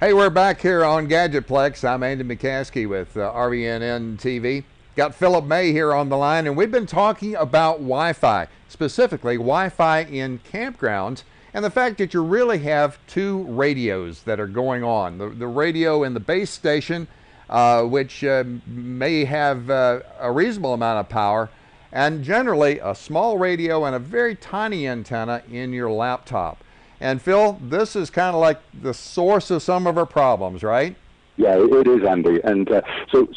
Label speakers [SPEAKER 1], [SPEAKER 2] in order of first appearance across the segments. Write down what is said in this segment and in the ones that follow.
[SPEAKER 1] Hey, we're back here on Gadgetplex. I'm Andy McCaskey with RVNN TV. Got Philip May here on the line, and we've been talking about Wi-Fi, specifically Wi-Fi in campgrounds, and the fact that you really have two radios that are going on. The radio in the base station, which may have a reasonable amount of power, and generally a small radio and a very tiny antenna in your laptop. And Phil, this is kind of like the source of some of our problems, right?
[SPEAKER 2] Yeah, it is, Andy. And so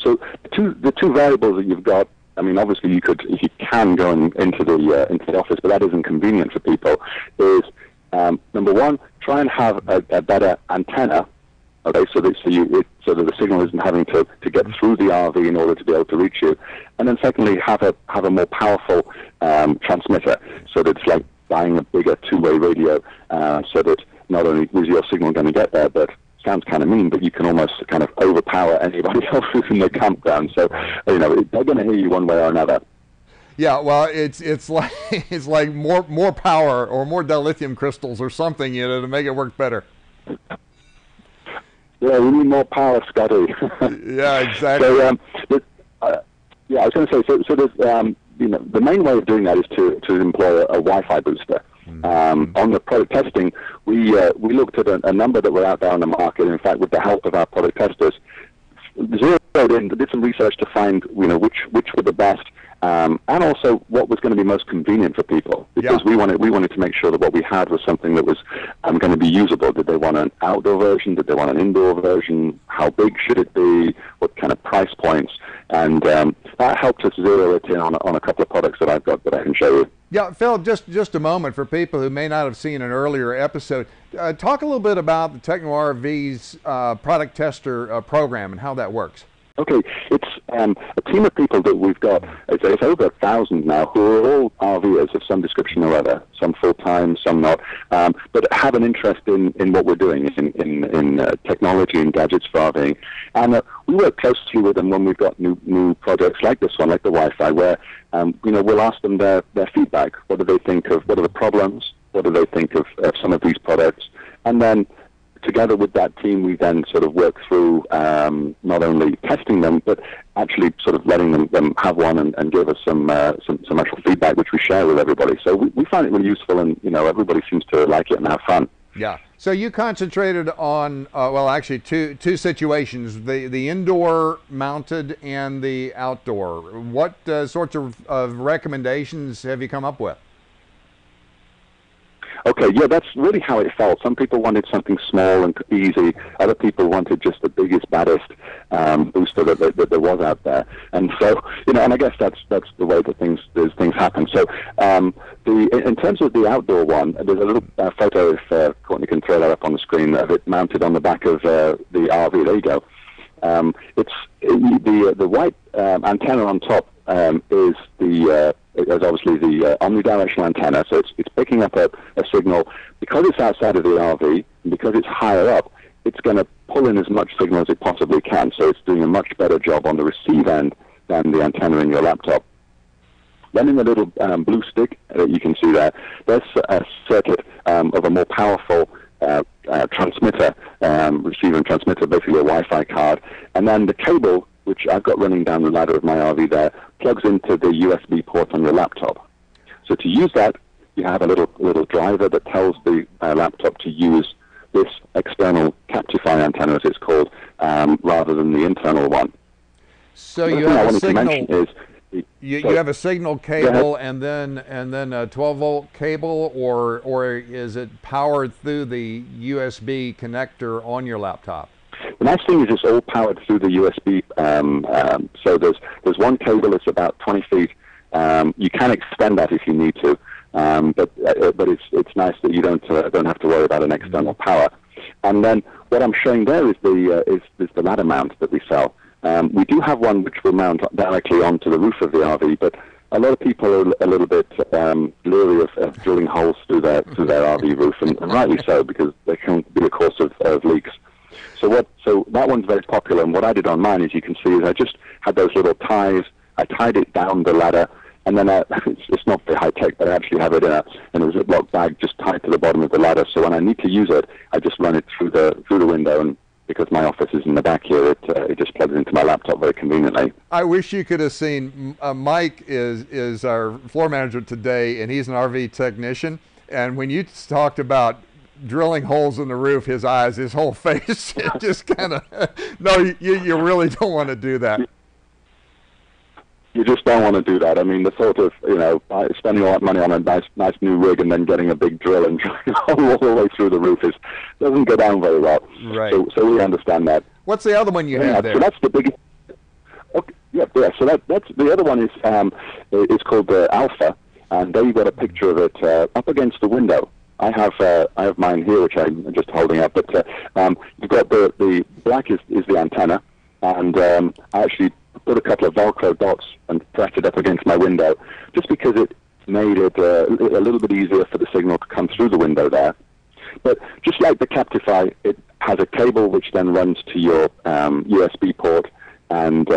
[SPEAKER 2] the two variables that you've got. I mean, obviously you can go into the office, but that isn't convenient for people. Is number one, try and have a better antenna. Okay, so that the signal isn't having to get through the RV in order to be able to reach you. And then secondly, have a more powerful transmitter, so that it's like buying a bigger two-way radio, so that not only is your signal going to get there, but sounds kind of mean, but you can almost kind of overpower anybody else who's in the campground. So, they're going to hear you one way or another.
[SPEAKER 1] Yeah, well, it's like more power or more dilithium crystals or something, to make it work better.
[SPEAKER 2] Yeah, we need more power, Scotty.
[SPEAKER 1] Yeah, exactly.
[SPEAKER 2] So, I was going to say, so there's, the main way of doing that is to employ a Wi-Fi booster. On the product testing, we looked at a number that were out there on the market. In fact, with the help of our product testers, zeroed in, did some research to find which were the best, and also what was going to be most convenient for people. Because we wanted to make sure that what we had was something that was going to be usable. Did they want an outdoor version? Did they want an indoor version? How big should it be? What kind of price points? And that helped us zero it in on a couple of products that I've got that I can show you.
[SPEAKER 1] Yeah, Phil, just a moment for people who may not have seen an earlier episode. Talk a little bit about the Techno RV's product tester program and how that works.
[SPEAKER 2] Okay, it's a team of people that we've got. It's over 1,000 now, who are all RVers of some description or other. Some full-time, some not, but have an interest in what we're doing in technology and gadgets for RVing. And we work closely with them when we've got new projects like this one, like the Wi-Fi, where we'll ask them their feedback. What do they think of? What are the problems? What do they think of some of these products? And then, together with that team, we then sort of work through not only testing them, but actually sort of letting them have one and give us some actual feedback, which we share with everybody. So we find it really useful, and everybody seems to like it and have fun.
[SPEAKER 1] Yeah. So you concentrated on actually two situations: the indoor mounted and the outdoor. What sorts of recommendations have you come up with?
[SPEAKER 2] Okay, yeah, that's really how it felt. Some people wanted something small and easy. Other people wanted just the biggest, baddest booster that there was out there. And so, and I guess that's the way that things happen. So, in terms of the outdoor one, there's a little photo, if Courtney can throw that up on the screen, of it mounted on the back of the RV. There you go. It's the white antenna on top is obviously the omnidirectional antenna, so it's picking up a signal. Because it's outside of the RV, and because it's higher up, it's going to pull in as much signal as it possibly can, so it's doing a much better job on the receive end than the antenna in your laptop. Then in the little blue stick that you can see there, there's a circuit of a more powerful transmitter, receiver and transmitter, basically a Wi-Fi card, and then the cable, which I've got running down the ladder of my RV there, plugs into the USB port on your laptop. So to use that, you have a little driver that tells the laptop to use this external Captify antenna, as it's called, rather than the internal one.
[SPEAKER 1] So you have a signal. You have a signal cable and then a 12-volt cable, or is it powered through the USB connector on your laptop?
[SPEAKER 2] The nice thing is it's all powered through the USB. So there's one cable that's about 20 feet. You can extend that if you need to, but it's nice that you don't have to worry about an external power. And then what I'm showing there is the ladder mount that we sell. We do have one which will mount directly onto the roof of the RV, but a lot of people are a little bit leery of drilling holes through their RV roof, and rightly so, because they can be a cause of leaks. So that one's very popular, and what I did on mine, as you can see, is I just had those little ties. I tied it down the ladder, and then it's not very high tech, but I actually have it in a Ziploc bag just tied to the bottom of the ladder. So when I need to use it, I just run it through the window, and because my office is in the back here, it just plugs into my laptop very conveniently.
[SPEAKER 1] I wish you could have seen, Mike is our floor manager today, and he's an RV technician. And when you talked about drilling holes in the roof, his eyes, his whole face, it just kind of, no, you really don't want to do that.
[SPEAKER 2] You just don't want to do that. I mean, the thought of, spending all that money on a nice new rig and then getting a big drill and drilling all the way through the roof doesn't go down very well.
[SPEAKER 1] Right.
[SPEAKER 2] So we understand that.
[SPEAKER 1] What's the other one you have there?
[SPEAKER 2] So that's the big. Okay, yeah. So that's the other one is it's called Alpha, and there you got a picture of it up against the window. I have mine here, which I'm just holding up. But you've got the black is the antenna, and I actually put a couple of Velcro dots and pressed it up against my window, just because it made it a little bit easier for the signal to come through the window there. But just like the Captify, it has a cable which then runs to your USB port and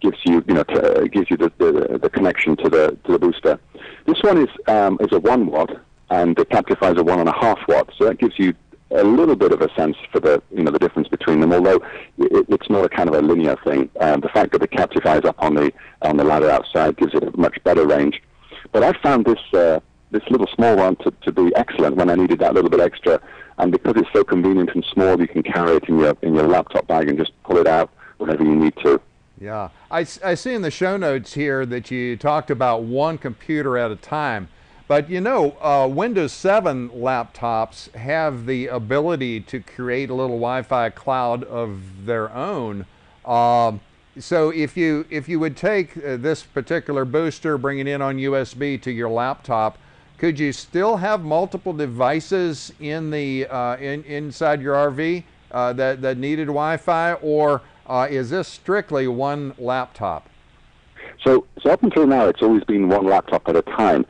[SPEAKER 2] gives you the connection to the booster. This one is a 1 watt, and the Captify is a 1.5 watt. So that gives you a little bit of a sense for the difference between them. Although it's not a kind of a linear thing. The fact that the Captify is up on the ladder outside gives it a much better range. But I found this little small one to be excellent when I needed that little bit extra. And because it's so convenient and small, you can carry it in your laptop bag and just pull it out whenever you need to.
[SPEAKER 1] Yeah, I see in the show notes here that you talked about one computer at a time. But Windows 7 laptops have the ability to create a little Wi-Fi cloud of their own. So if you would take this particular booster, bring it in on USB to your laptop, could you still have multiple devices in the inside your RV that needed Wi-Fi, or is this strictly one laptop?
[SPEAKER 2] So up until now, it's always been one laptop at a time.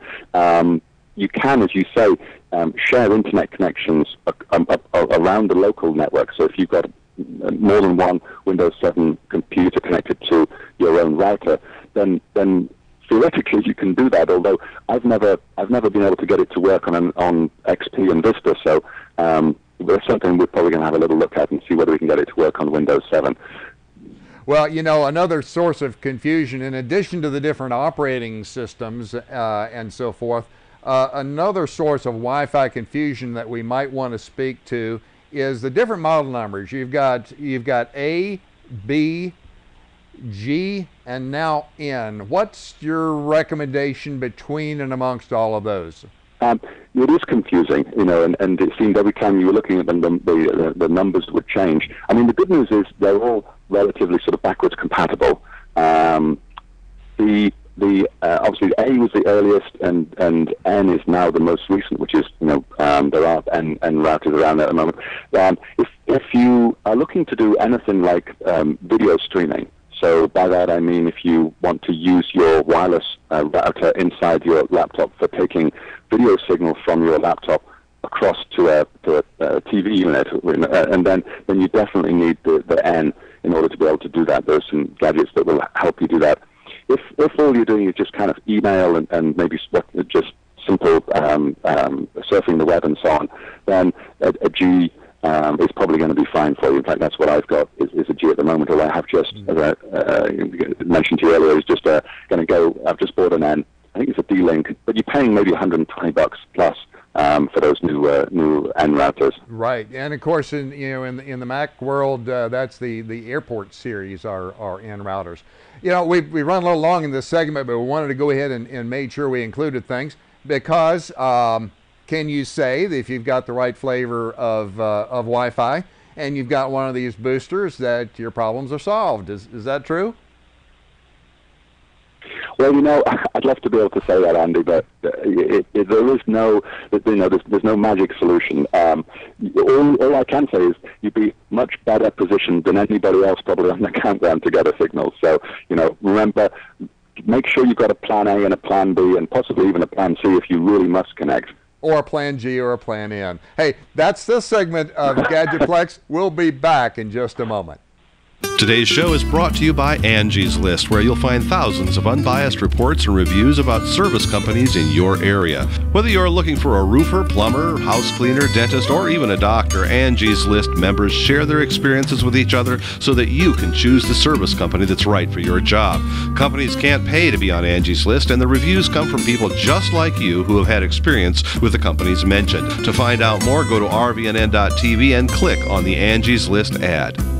[SPEAKER 2] You can, as you say, share internet connections around the local network. So if you've got more than one Windows 7 computer connected to your own router, then theoretically you can do that. Although I've never been able to get it to work on XP and Vista. So that's something we're probably going to have a little look at and see whether we can get it to work on Windows 7.
[SPEAKER 1] Well, another source of confusion, in addition to the different operating systems and so forth, another source of Wi-Fi confusion that we might want to speak to is the different model numbers. You've got A, B, G, and now N. What's your recommendation between and amongst all of those?
[SPEAKER 2] It is confusing, and it seemed every time you were looking at them, the numbers would change. I mean, the good news is they're all relatively sort of backwards compatible. Obviously A was the earliest, and N is now the most recent, which is there are N routers around there at the moment. If you are looking to do anything like video streaming, so by that I mean if you want to use your wireless router inside your laptop for taking video signal from your laptop across to a TV unit, and then you definitely need the N in order to be able to do that. There's some gadgets that will help you do that. If all you're doing is just kind of email and maybe just simple surfing the web and so on, then a G is probably going to be fine for you. In fact, that's what I've got is a G at the moment. Or I have just, as I mentioned to you earlier, is just going to go. I've just bought an N. I think it's a D-Link, but you're paying maybe $120 plus for those new N routers.
[SPEAKER 1] Right, and of course, in the Mac world, that's the Airport series are N routers. We run a little long in this segment, but we wanted to go ahead and made sure we included things because can you say that if you've got the right flavor of Wi-Fi and you've got one of these boosters that your problems are solved? Is that true?
[SPEAKER 2] Well, I'd love to be able to say that, Andy, but there is no, there's no magic solution. All I can say is you'd be much better positioned than anybody else probably on the campground to get a signal. So, remember, make sure you've got a plan A and a plan B and possibly even a plan C if you really must connect.
[SPEAKER 1] Or a plan G or a plan N. Hey, that's this segment of Gadgetplex. We'll be back in just a moment.
[SPEAKER 3] Today's show is brought to you by Angie's List, where you'll find thousands of unbiased reports and reviews about service companies in your area. Whether you're looking for a roofer, plumber, house cleaner, dentist, or even a doctor, Angie's List members share their experiences with each other so that you can choose the service company that's right for your job. Companies can't pay to be on Angie's List, and the reviews come from people just like you who have had experience with the companies mentioned. To find out more, go to RVNN.TV and click on the Angie's List ad.